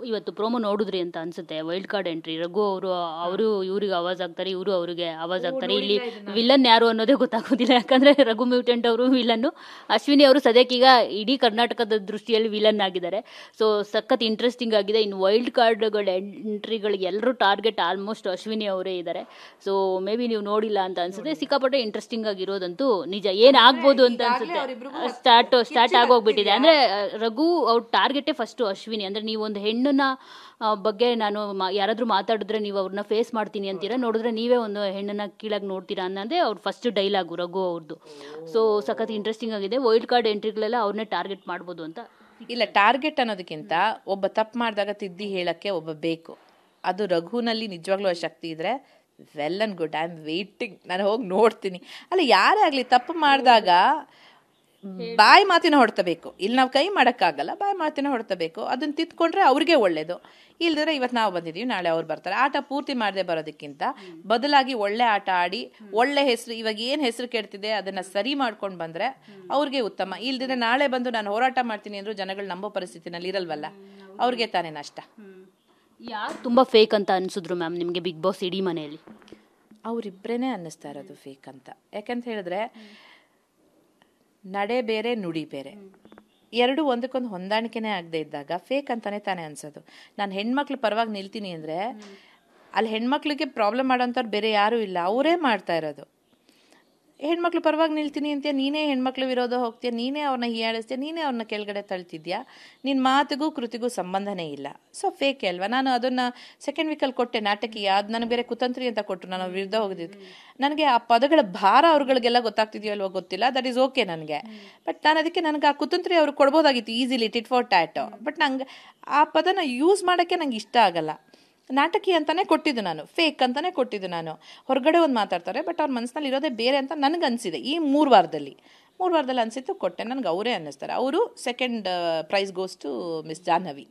ಇವತ್ತು ಪ್ರೋಮೋ ನೋಡಿದ್ರಿ ಅಂತ ಅನ್ಸುತ್ತೆ, ವೈಲ್ಡ್ ಕಾರ್ಡ್ ಎಂಟ್ರಿ. ರಘು ಅವರು ಇವ್ರಿಗೆ ಆವಾಜ್ ಆಗ್ತಾರೆ, ಇವರು ಅವ್ರಿಗೆ ಆವಾಜ್ ಆಗ್ತಾರೆ. ಇಲ್ಲಿ ವಿಲನ್ ಯಾರು ಅನ್ನೋದೇ ಗೊತ್ತಾಗೋದಿಲ್ಲ, ಯಾಕಂದ್ರೆ ರಘು ಮ್ಯೂಟೆಂಟ್ ಅವರು ವಿಲನ್ನು, ಅಶ್ವಿನಿ ಅವರು ಸದ್ಯಕ್ಕೀಗ ಇಡೀ ಕರ್ನಾಟಕದ ದೃಷ್ಟಿಯಲ್ಲಿ ವಿಲನ್ ಆಗಿದ್ದಾರೆ. ಸೊ ಸಖತ್ ಇಂಟ್ರೆಸ್ಟಿಂಗ್ ಆಗಿದೆ. ಇನ್ನು ವೈಲ್ಡ್ ಕಾರ್ಡ್ಗಳ ಎಂಟ್ರಿಗಳಿಗೆ ಎಲ್ಲರೂ ಟಾರ್ಗೆಟ್ ಆಲ್ಮೋಸ್ಟ್ ಅಶ್ವಿನಿ ಅವರೇ ಇದ್ದಾರೆ. ಸೊ ಮೇ ಬಿ ನೀವು ನೋಡಿಲ್ಲ ಅಂತ ಅನ್ಸುತ್ತೆ. ಸಿಕ್ಕಾಪಟ್ಟೆ ಇಂಟ್ರೆಸ್ಟಿಂಗ್ ಆಗಿರೋದಂತೂ ನಿಜ. ಏನಾಗ್ಬೋದು ಅಂತ ಅನ್ಸುತ್ತೆ. ಸ್ಟಾರ್ಟ್ ಆಗೋಗ್ಬಿಟ್ಟಿದೆ. ಅಂದ್ರೆ ರಘು ಅವ್ರ ಟಾರ್ಗೆಟೇ ಫಸ್ಟ್ ಅಶ್ವಿನಿ. ಅಂದ್ರೆ ನೀವು ಒಂದು ಹೆಣ್ಣನ್ನ ಬಗ್ಗೆ ನಾನು ಯಾರಾದ್ರೂ ಮಾತಾಡಿದ್ರೆ ನೀವು ಅವ್ರನ್ನ ಫೇಸ್ ಮಾಡ್ತೀನಿ ಅಂತೀರಾ, ನೋಡಿದ್ರೆ ನೀವೇ ಒಂದು ಹೆಣ್ಣನ್ನ ಕೀಳಾಗಿ ನೋಡ್ತೀರಾ ಅನ್ನೋದೇ ಅವ್ರ ಫಸ್ಟ್ ಡೈಲಾಗು ರಘು ಅವ್ರದ್ದು. ಸೊ ಸಖತ್ ಇಂಟ್ರೆಸ್ಟಿಂಗ್ ಆಗಿದೆ. ವೈಲ್ಡ್ ಕಾರ್ಡ್ ಎಂಟ್ರಿಗಳೆಲ್ಲ ಅವ್ರನ್ನೇ ಟಾರ್ಗೆಟ್ ಮಾಡ್ಬೋದು ಅಂತ. ಇಲ್ಲ, ಟಾರ್ಗೆಟ್ ಅನ್ನೋದಕ್ಕಿಂತ ಒಬ್ಬ ತಪ್ಪು ಮಾಡಿದಾಗ ತಿದ್ದಿ ಹೇಳಕ್ಕೆ ಒಬ್ಬ ಬೇಕು. ಅದು ರಘುನಲ್ಲಿ ನಿಜವಾಗ್ಲೂ ಆ ಶಕ್ತಿ ಇದ್ರೆ well and good. I am waiting, ನಾನು ಹೋಗಿ ನೋಡ್ತೀನಿ. ಅಲ್ಲ, ಯಾರೇ ಆಗಲಿ ತಪ್ಪು ಮಾಡಿದಾಗ ಬಾಯಿ ಮಾತಿನ ಹೊಡ್ತಬೇಕು. ಇಲ್ಲಿ ನಾವು ಕೈ ಮಾಡೋಕ್ಕಾಗಲ್ಲ, ಬಾಯಿ ಮಾತಿನ ಹೊಡ್ತಬೇಕು. ಅದನ್ನ ತಿದ್ಕೊಂಡ್ರೆ ಅವ್ರಿಗೆ ಒಳ್ಳೇದು. ಇಲ್ದಿದ್ರೆ ಇವತ್ತು ನಾವು ಬಂದಿದ್ದೀವಿ, ನಾಳೆ ಅವ್ರು ಬರ್ತಾರೆ. ಆಟ ಪೂರ್ತಿ ಮಾಡದೆ ಬರೋದಕ್ಕಿಂತ ಬದಲಾಗಿ ಒಳ್ಳೆ ಆಟ ಆಡಿ ಒಳ್ಳೆ ಹೆಸರು, ಇವಾಗ ಏನು ಹೆಸರು ಕೆಡ್ತಿದೆ ಅದನ್ನ ಸರಿ ಮಾಡ್ಕೊಂಡು ಬಂದ್ರೆ ಅವ್ರಿಗೆ ಉತ್ತಮ. ಇಲ್ದಿದ್ರೆ ನಾಳೆ ಬಂದು ನಾನು ಹೋರಾಟ ಮಾಡ್ತೀನಿ ಅಂದ್ರೂ ಜನಗಳು ನಂಬೋ ಪರಿಸ್ಥಿತಿನಲ್ಲಿ ಇರಲ್ವಲ್ಲ, ಅವ್ರಿಗೆ ತಾನೇ ನಷ್ಟ. ಯಾರು ತುಂಬಾ ಫೇಕ್ ಅಂತ ಅನ್ಸಿದ್ರು ಮ್ಯಾಮ್ ನಿಮಗೆ ಬಿಗ್ ಬಾಸ್ ಇಡೀ ಮನೆಯಲ್ಲಿ? ಅವರಿಬ್ಬರೇನೆ ಅನ್ನಿಸ್ತಾ ಇರೋದು ಫೇಕ್ ಅಂತ. ಯಾಕಂತ ಹೇಳಿದ್ರೆ ನಡೆ ಬೇರೆ ನುಡಿ ಬೇರೆ, ಎರಡು ಒಂದಕ್ಕೊಂದು ಹೊಂದಾಣಿಕೆನೇ ಆಗದೆ ಇದ್ದಾಗ ಫೇಕ್ ಅಂತಾನೆ ತಾನೇ ಅನ್ಸೋದು. ನಾನು ಹೆಣ್ಮಕ್ಳು ಪರವಾಗಿ ನಿಲ್ತೀನಿ ಅಂದರೆ ಅಲ್ಲಿ ಹೆಣ್ಮಕ್ಳಿಗೆ ಪ್ರಾಬ್ಲಮ್ ಮಾಡೋಂಥವ್ರು ಬೇರೆ ಯಾರೂ ಇಲ್ಲ, ಅವರೇ ಮಾಡ್ತಾ ಇರೋದು. ಹೆಣ್ಮಕ್ಳು ಪರವಾಗಿ ನಿಲ್ತೀನಿ ಅಂತೀಯ, ನೀನೇ ಹೆಣ್ಮಕ್ಳು ವಿರೋಧ ಹೋಗ್ತೀಯ, ನೀನೇ ಅವ್ರನ್ನ ಹೀಯಾಳಿಸ್ತೀಯ, ನೀನೇ ಅವ್ರನ್ನ ಕೆಳಗಡೆ ತಳ್ತಿದ್ಯಾ, ನಿನ್ನ ಮಾತಿಗೂ ಕೃತಿಗೂ ಸಂಬಂಧನೇ ಇಲ್ಲ. ಸೊ ಫೇಕ್ ಅಲ್ವಾ? ನಾನು ಅದನ್ನು ಸೆಕೆಂಡ್ ವೀಕಲ್ಲಿ ಕೊಟ್ಟೆ ನಾಟಕೀಯ, ಅದು ನನಗೆ ಬೇರೆ ಕುತಂತ್ರಿ ಅಂತ ಕೊಟ್ಟರು, ನಾನು ವಿರುದ್ಧ ಹೋಗಿದ್ದೆ. ನನಗೆ ಆ ಪದಗಳ ಭಾರ ಅವ್ರುಗಳಿಗೆಲ್ಲ ಗೊತ್ತಾಗ್ತಿದೆಯೋ ಅಲ್ವೋ ಗೊತ್ತಿಲ್ಲ, ದಟ್ ಈಸ್ ಓಕೆ ನನಗೆ. ಬಟ್ ನಾನು ಅದಕ್ಕೆ ನನಗೆ ಆ ಕುತಂತ್ರಿ ಅವ್ರಿಗೆ ಕೊಡ್ಬೋದಾಗಿತ್ತು easily, tit for tat. But ನಂಗೆ ಆ ಪದನ ಯೂಸ್ ಮಾಡೋಕ್ಕೆ ನಂಗೆ ಇಷ್ಟ ಆಗಲ್ಲ. ನಾಟಕಿ ಅಂತಾನೆ ಕೊಟ್ಟಿದ್ದು ನಾನು, ಫೇಕ್ ಅಂತಾನೆ ಕೊಟ್ಟಿದ್ದು ನಾನು. ಹೊರಗಡೆ ಒಂದು ಮಾತಾಡ್ತಾರೆ, ಬಟ್ ಅವ್ರ ಮನಸ್ಸಿನಲ್ಲಿ ಇರೋದೇ ಬೇರೆ ಅಂತ ನನಗೆ ಅನಿಸಿದೆ. ಈ ಮೂರು ವಾರದಲ್ಲಿ ಅನಿಸಿತ್ತು, ಕೊಟ್ಟೆ. ನನಗೆ ಅವರೇ ಅನ್ನಿಸ್ತಾರೆ. ಅವರು second prize goes to miss Jahnavi.